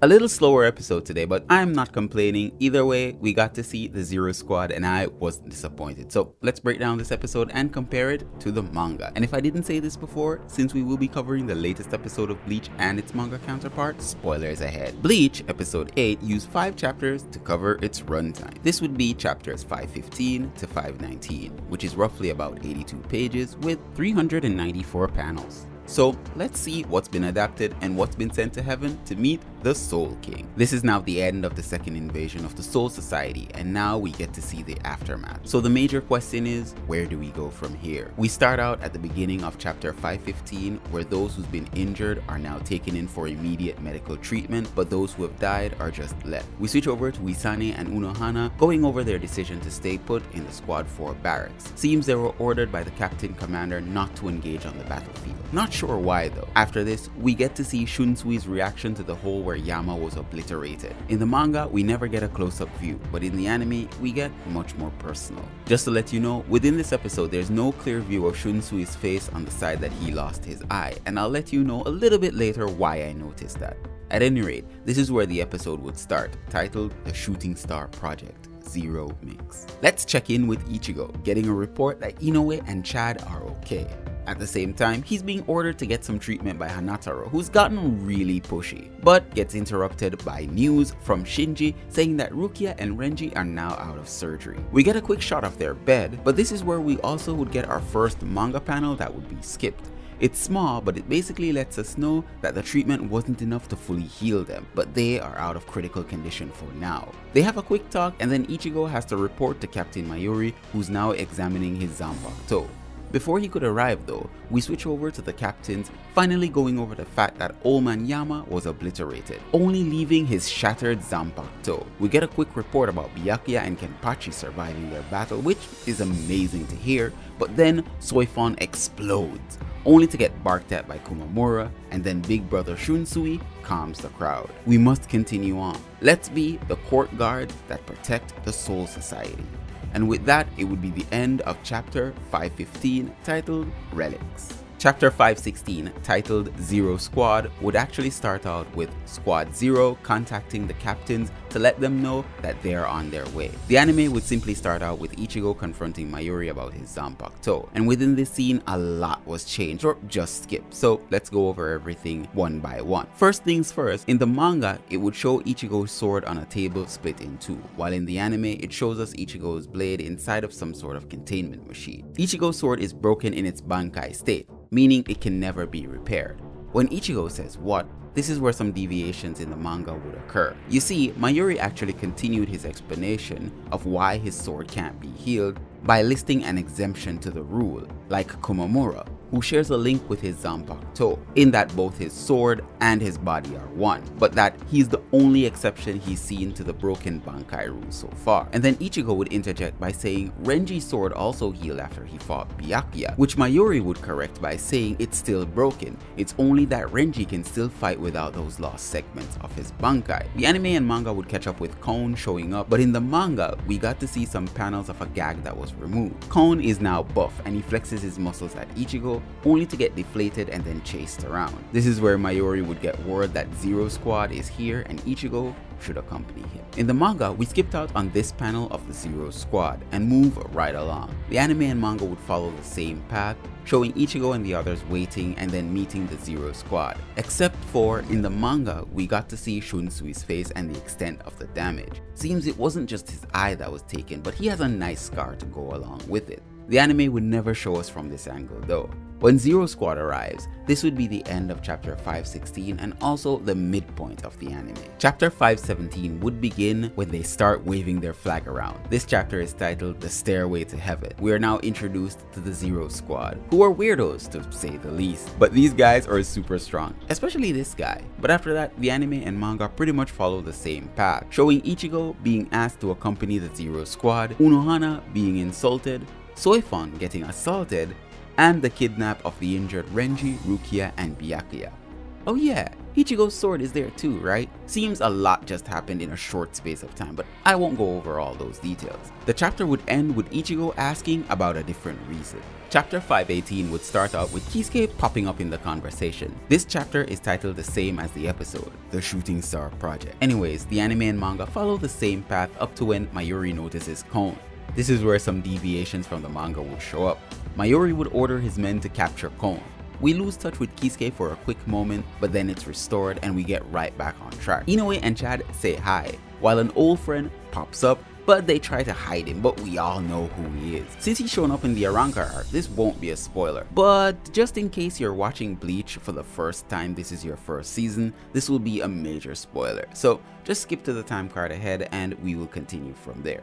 A little slower episode today, but I'm not complaining. Either way, we got to see the Zero Squad and I wasn't disappointed. So let's break down this episode and compare it to the manga. And if I didn't say this before, since we will be covering the latest episode of Bleach and its manga counterpart, spoilers ahead. Bleach episode 8 used 5 chapters to cover its runtime. This would be chapters 515 to 519, which is roughly about 82 pages with 394 panels. So let's see what's been adapted and what's been sent to heaven to meet the Soul King. This is now the end of the second invasion of the Soul Society, and now we get to see the aftermath. So the major question is, where do we go from here? We start out at the beginning of chapter 515, where those who've been injured are now taken in for immediate medical treatment, but those who have died are just left. We switch over to Isane and Unohana going over their decision to stay put in the Squad 4 barracks. Seems they were ordered by the captain commander not to engage on the battlefield. Not sure why though. After this, we get to see Shunsui's reaction to the hole where Yama was obliterated. In the manga, we never get a close-up view, but in the anime, we get much more personal. Just to let you know, within this episode, there's no clear view of Shunsui's face on the side that he lost his eye, and I'll let you know a little bit later why I noticed that. At any rate, this is where the episode would start, titled The Shooting Star Project. Zero Mix. Let's check in with Ichigo, getting a report that Inoue and Chad are okay. At the same time, he's being ordered to get some treatment by Hanataro, who's gotten really pushy, but gets interrupted by news from Shinji saying that Rukia and Renji are now out of surgery. We get a quick shot of their bed, but this is where we also would get our first manga panel that would be skipped. It's small, but it basically lets us know that the treatment wasn't enough to fully heal them, but they are out of critical condition for now. They have a quick talk, and then Ichigo has to report to Captain Mayuri, who's now examining his Zanpakuto. Before he could arrive though, we switch over to the captains finally going over the fact that Old Man Yama was obliterated, only leaving his shattered Zanpakuto. We get a quick report about Byakuya and Kenpachi surviving their battle, which is amazing to hear, but then Soifon explodes, only to get barked at by Kumamura, and then Big Brother Shunsui calms the crowd. We must continue on. Let's be the court guards that protect the Soul Society. And with that, it would be the end of chapter 515, titled Relics. Chapter 516, titled Zero Squad, would actually start out with Squad 0 contacting the captains to let them know that they're on their way. The anime would simply start out with Ichigo confronting Mayuri about his Zanpakuto, and within this scene, a lot was changed or just skipped, so let's go over everything one by one. First things first, in the manga, it would show Ichigo's sword on a table split in two, while in the anime, it shows us Ichigo's blade inside of some sort of containment machine. Ichigo's sword is broken in its Bankai state, meaning it can never be repaired. When Ichigo says what, this is where some deviations in the manga would occur. You see, Mayuri actually continued his explanation of why his sword can't be healed by listing an exemption to the rule, like Kumamura, who shares a link with his Zanpakuto, in that both his sword and his body are one, but that he's the only exception he's seen to the broken Bankai rule so far. And then Ichigo would interject by saying Renji's sword also healed after he fought Byakuya, which Mayuri would correct by saying it's still broken, it's only that Renji can still fight without those lost segments of his Bankai. The anime and manga would catch up with Kon showing up, but in the manga, we got to see some panels of a gag that was removed. Kon is now buff and he flexes his muscles at Ichigo, only to get deflated and then chased around. This is where Mayuri would get word that Zero Squad is here and Ichigo should accompany him. In the manga, we skipped out on this panel of the Zero Squad and move right along. The anime and manga would follow the same path, showing Ichigo and the others waiting and then meeting the Zero Squad. Except for, in the manga, we got to see Shunsui's face and the extent of the damage. Seems it wasn't just his eye that was taken, but he has a nice scar to go along with it. The anime would never show us from this angle though. When Zero Squad arrives, this would be the end of chapter 516 and also the midpoint of the anime. Chapter 517 would begin when they start waving their flag around. This chapter is titled The Stairway to Heaven. We are now introduced to the Zero Squad, who are weirdos to say the least, but these guys are super strong, especially this guy. But after that, the anime and manga pretty much follow the same path, showing Ichigo being asked to accompany the Zero Squad, Unohana being insulted, Soifon getting assaulted, and the kidnap of the injured Renji, Rukia, and Byakuya. Oh yeah, Ichigo's sword is there too, right? Seems a lot just happened in a short space of time, but I won't go over all those details. The chapter would end with Ichigo asking about a different reason. Chapter 518 would start out with Kisuke popping up in the conversation. This chapter is titled the same as the episode, The Shooting Star Project. Anyways, the anime and manga follow the same path up to when Mayuri notices Kon. This is where some deviations from the manga would show up. Mayuri would order his men to capture Kon. We lose touch with Kisuke for a quick moment, but then it's restored and we get right back on track. Inoue and Chad say hi, while an old friend pops up, but they try to hide him, but we all know who he is. Since he's shown up in the Arrancar arc, this won't be a spoiler, but just in case you're watching Bleach for the first time, this is your first season, this will be a major spoiler. So just skip to the time card ahead and we will continue from there.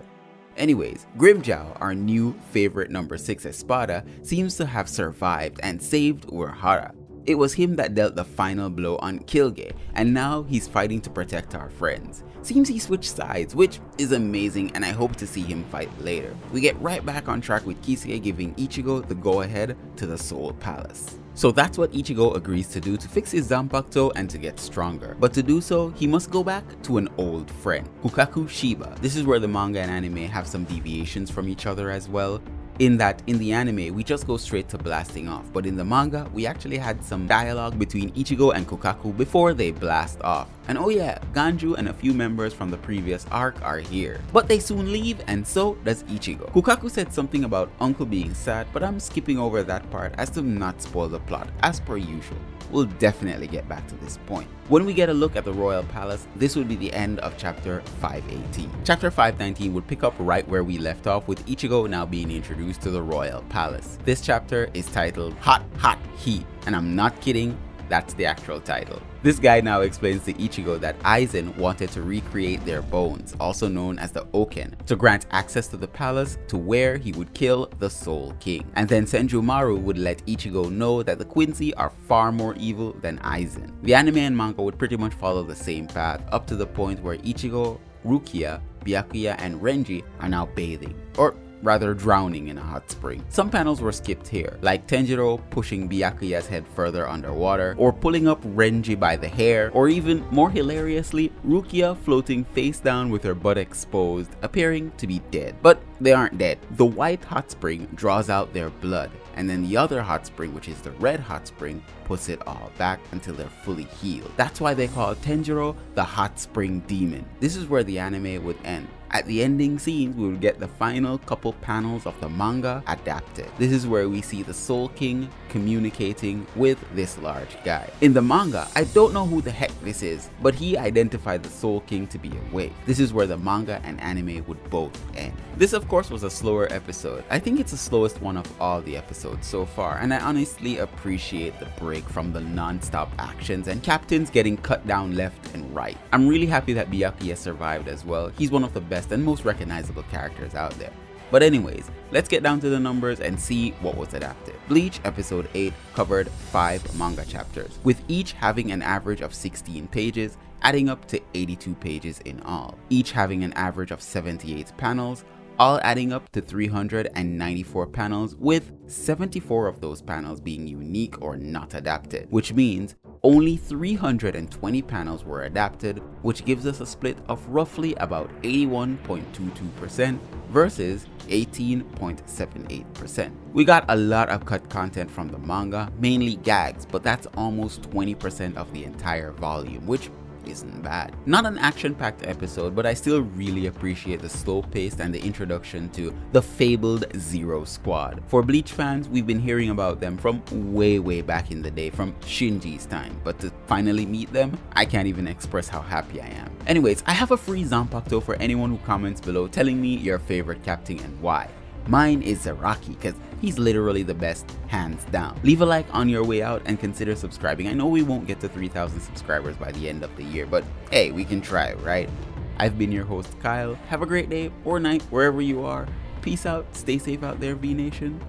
Anyways, Grimmjow, our new favorite number 6 Espada, seems to have survived and saved Urahara. It was him that dealt the final blow on Kilge, and now he's fighting to protect our friends. Seems he switched sides, which is amazing, and I hope to see him fight later. We get right back on track with Kisuke giving Ichigo the go-ahead to the Soul Palace. So that's what Ichigo agrees to do to fix his Zanpakuto and to get stronger. But to do so, he must go back to an old friend, Kukaku Shiba. This is where the manga and anime have some deviations from each other as well. In that, in the anime, we just go straight to blasting off, but in the manga, we actually had some dialogue between Ichigo and Kukaku before they blast off. And oh yeah, Ganju and a few members from the previous arc are here. But they soon leave, and so does Ichigo. Kukaku said something about Uncle being sad, but I'm skipping over that part as to not spoil the plot, as per usual. We'll definitely get back to this point. When we get a look at the Royal Palace, this would be the end of chapter 518. Chapter 519 would pick up right where we left off, with Ichigo now being introduced to the Royal Palace. This chapter is titled Hot Hot Heat, and I'm not kidding, that's the actual title. This guy now explains to Ichigo that Aizen wanted to recreate their bones, also known as the Oken, to grant access to the palace to where he would kill the Soul King. And then Senjumaru would let Ichigo know that the Quincy are far more evil than Aizen. The anime and manga would pretty much follow the same path up to the point where Ichigo, Rukia, Byakuya, and Renji are now bathing, or rather drowning in a hot spring. Some panels were skipped here, like Tenjiro pushing Byakuya's head further underwater, or pulling up Renji by the hair, or even more hilariously, Rukia floating face down with her butt exposed, appearing to be dead. But they aren't dead. The white hot spring draws out their blood, and then the other hot spring, which is the red hot spring, puts it all back until they're fully healed. That's why they call Tenjiro the hot spring demon. This is where the anime would end. At the ending scenes, we will get the final couple panels of the manga adapted. This is where we see the Soul King communicating with this large guy. In the manga, I don't know who the heck this is, but he identified the Soul King to be awake. This is where the manga and anime would both end. This of course was a slower episode. I think it's the slowest one of all the episodes so far, and I honestly appreciate the break from the non-stop actions and captains getting cut down left and right. I'm really happy that Byakuya survived as well. He's one of the best and most recognizable characters out there. But anyways, let's get down to the numbers and see what was adapted. Bleach episode 8 covered 5 manga chapters, with each having an average of 16 pages, adding up to 82 pages in all, each having an average of 78 panels, all adding up to 394 panels, with 74 of those panels being unique or not adapted, which means only 320 panels were adapted, which gives us a split of roughly about 81.22% versus 18.78%. We got a lot of cut content from the manga, mainly gags, but that's almost 20% of the entire volume, which isn't bad. Not an action-packed episode, but I still really appreciate the slow pace and the introduction to the fabled Zero Squad. For Bleach fans, we've been hearing about them from way back in the day, from Shinji's time, but to finally meet them, I can't even express how happy I am. Anyways, I have a free Zanpakuto for anyone who comments below telling me your favorite captain and why. Mine is Zaraki, because he's literally the best, hands down. Leave a like on your way out and consider subscribing. I know we won't get to 3,000 subscribers by the end of the year, but hey, we can try, right? I've been your host, Kyle. Have a great day or night, wherever you are. Peace out, stay safe out there, V Nation.